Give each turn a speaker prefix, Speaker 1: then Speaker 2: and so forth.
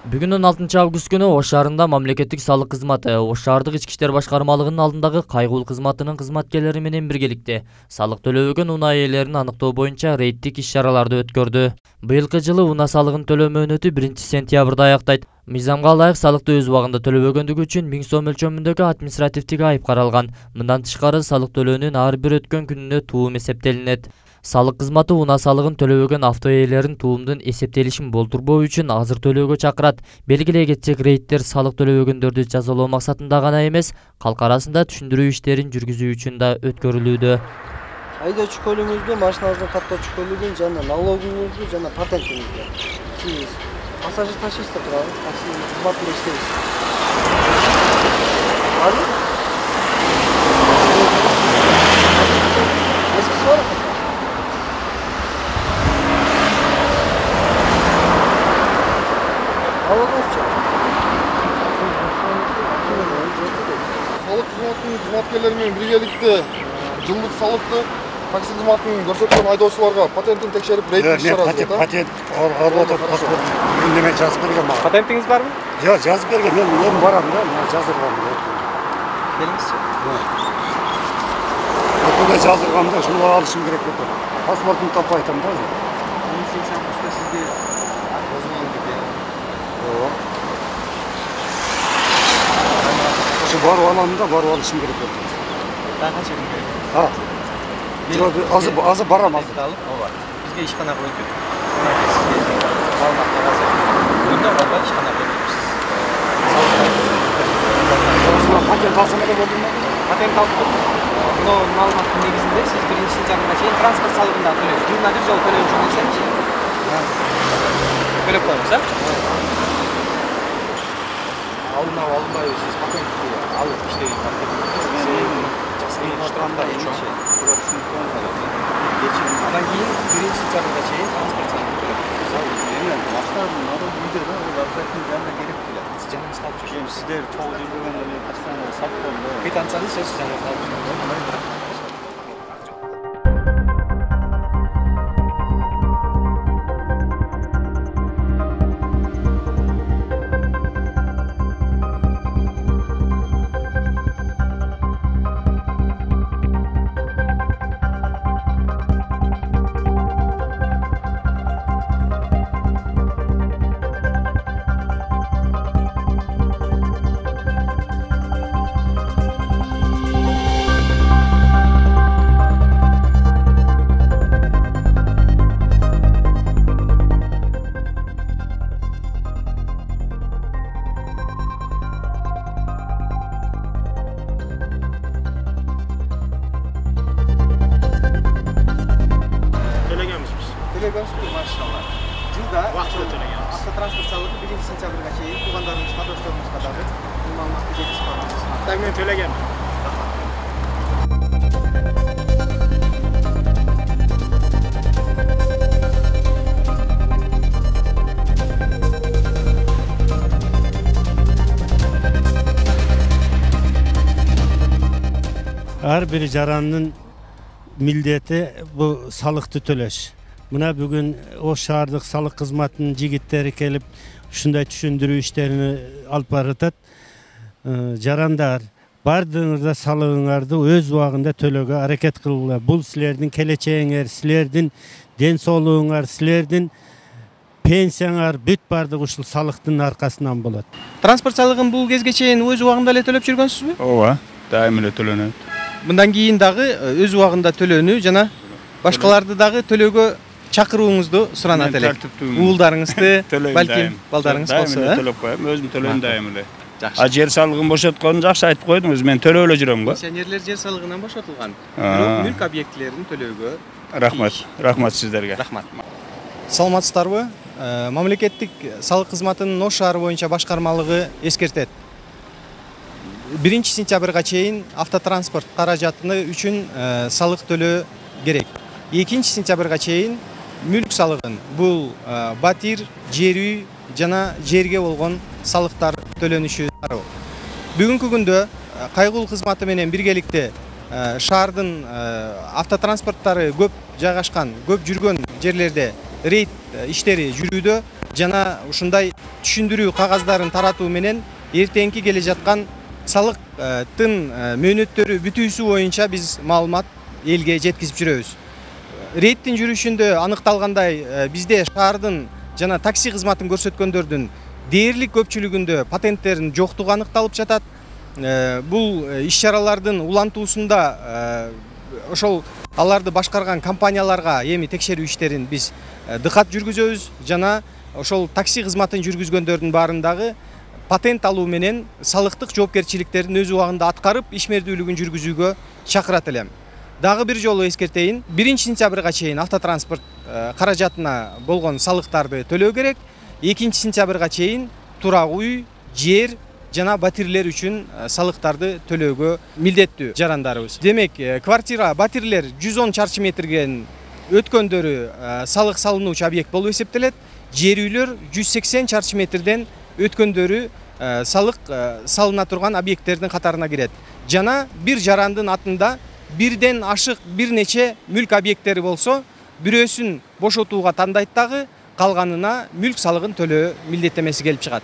Speaker 1: Бүгүн 16 август күнү Ош шаарында мамлекеттик салык кызматы Ош шаардык ички иштер башкармалыгынын алдындагы кайгылуу кызматынын кызматкерлери менен биргеликте салык төлөбөгөн унаа ээлерин аныктоо боюнча рейдтик иш-чараларды өткөрдү. Быйылкы жылы унаа салыгын төлөө мөөнөтү 1-сентябрда аяктайт. Мыйзамга ылайык салыкты өз убагында төлөбөгөндүгү үчүн 1000 сом өлчөмүндөгү административдик айып каралган. Мындан тышкары салык төлөөнүн ар бир өткөн күнүнө туум эсептелинет. Салык кызматы унаа салыгын төлөбөгөн авто ээлерин туумдун эсептелишин болтурбоо үчүн азыр төлөөгө чакырат. Белгилей кетсек, рейдтер салык төлөбөгөндөрдү жазалоо максатында гана эмес, калк арасында түшүндүрүү иштерин жүргүзүү үчүн да өткөрүлүүдө.
Speaker 2: Айдоочу көлүгүңүздү, машиналарды каттоочу көлүгүн жана налогуңузду жана патентиңизди. Сиз пассажир ташыйсыздар туурабы? Такси кызматында иштейсиз. Барбы? Эскиси бар?
Speaker 3: Салык кызматынын кызматкерлери менен биргеликте жылдык салыкты такси кызматынын көрсөткөн айдоочуларга патентин текшерип рейдтик иш-чарасы.
Speaker 4: Патент алып отуруп паспорт неме жазып берген мага.
Speaker 5: Патентиңиз барбы?
Speaker 4: Жок, жазып берген. Мен барам да, мен жаздыргам.
Speaker 5: Келиңизчи.
Speaker 4: Өтөдө жаздыргам да, шуну алышым керек деп. Паспортун таппай атам да.
Speaker 5: 1080 августта сизге козголду экен.
Speaker 4: Барып алам да, барып алышым керек деп.
Speaker 5: Дагы канча күн керек?
Speaker 4: Азыр барам азыр.
Speaker 5: Ооба. Бизге ишканага өтүп, сизге маалымат кагазы. Күндө калбай ишканага өтүпсүз.
Speaker 4: Патент алсам да болдумбу?
Speaker 5: Патент алып, мына маалыматтын негизинде сиз 1-сентябрга чейин транспорт салыгын да төлөйсүз. Жылына бир жолу төлөүчү нерсеничи? Төлөп коюңуз, алынбайбы сиз патентти алып иштеген андан кийин 1-сентябрга чейин транспорт салыгын төлөйсүз.
Speaker 6: Баштардын налоги үйдө да, ол обязательно жанына керек келет.
Speaker 5: Сиз жаныңыз калып жүрсүңүз.
Speaker 6: Сиздер чогуу жүргөндө мен постоянно сатпайм да.
Speaker 5: Квитанцияны сөзсүз жаныңыз калып жүрсүңүз. Maşallah. Жылда автотранспорт салыгы 1-сентябрга чейин туугандарыңызга, досторуңузга дагы бул маалыматты жеткизип барыңыз. Так мен төлөгөнмүн.
Speaker 7: Ар бир жарандын милдети бул салыкты төлөш. Мына бүгүн Ош шаардык салык кызматынын жигиттери келип ушундай түшүндүрүү иштерин алып баратат. Жарандар, бардыгыңызда салыгыңарды өз убагында төлөөгө аракет кылгыла. Бул силердин келечегиңер, силердин ден соолугуңар, силердин пенсияңар бүт бардыгы ушул салыктын аркасынан болот.
Speaker 5: Транспорт салыгын бул кезге чейин өз убагында эле төлөп жүргөнсүзбү?
Speaker 8: Ооба, дайым эле төлөнөт.
Speaker 5: Мындан кийин дагы өз убагында төлөөнү жана башкаларды дагы төлөөгө чакырууңузду суранат элек. Уулдарыңызды, балким балдарыңыз болсо,
Speaker 8: төлөп коем, өзүм төлөйм дайым эле. А жер салыгын бошотконун жакшы айтып койдуңуз, мен төлөп эле жүрөм го.
Speaker 5: Пенсионерлер жер салыгынан бошотулган. Мүлк объектилерин төлөөгө.
Speaker 8: Рахмат сиздерге.
Speaker 5: Рахмат. Саламатсыздарбы? Мамлекеттик салык кызматынын Ош шаары боюнча башкармалыгы эскертет. 1-сентябрга чейин автотранспорт каражатыны үчүн салык төлөө керек. 2-сентябрга чейин мүлк салыгын, бул батир, жер үй жана жерге болгон салыктар төлөнүшү зарыл. Бүгүнкү күндө кайгылуу кызматы менен биргеликте шаардын автотранспорттары көп жайгашкан, көп жүргөн жерлерде рейд иштери жүрүүдө жана ушундай түшүндүрүү кагаздарын таратуу менен эртеңки келе жаткан салыктын мөөнөттөрү бүтүүсү боюнча биз маалымат элге жеткизип жүрөбүз. Рейдтин жүрүшүндө аныкталгандай бизде шаардын жана такси кызматын көрсөткөндөрдүн дээрлик көпчүлүгүндө патенттердин жоктугу аныкталып жатат. Бул иш-чаралардын улантуусунда ошол аларды башкарган компанияларга эми текшерүү иштерин биз дыкат жүргүзөбүз жана ошол такси кызматын жүргүзгөндөрдүн баарындагы патент алуу менен салыктык жоопкерчиликтерин өз убагында аткарып ишмердүүлүгүн жүргүзүүгө чакырат элем. Дагы бир жолу эскертейин, 1-сентябрга чейин автотранспорт каражатына болгон салыктарды төлөө керек. 2-сентябрга чейин турак үй, жер жана батирлер үчүн салыктарды төлөөгө милдеттүү жарандарыбыз. Демек, квартира, батирлер 110 чарчы метрден өткөндөрү салык салынуучу объект болуп эсептелет. Жер үйлөр 180 чарчы метрден өткөндөрү салык салына турган объекттердин катарына кирет. Жана бир жарандын атында бирден ашык бир нече мүлк объекттери болсо, бирөөсүн бошотууга тандайт дагы, калганына мүлк салыгын төлөө милдеттемеси келип чыгат.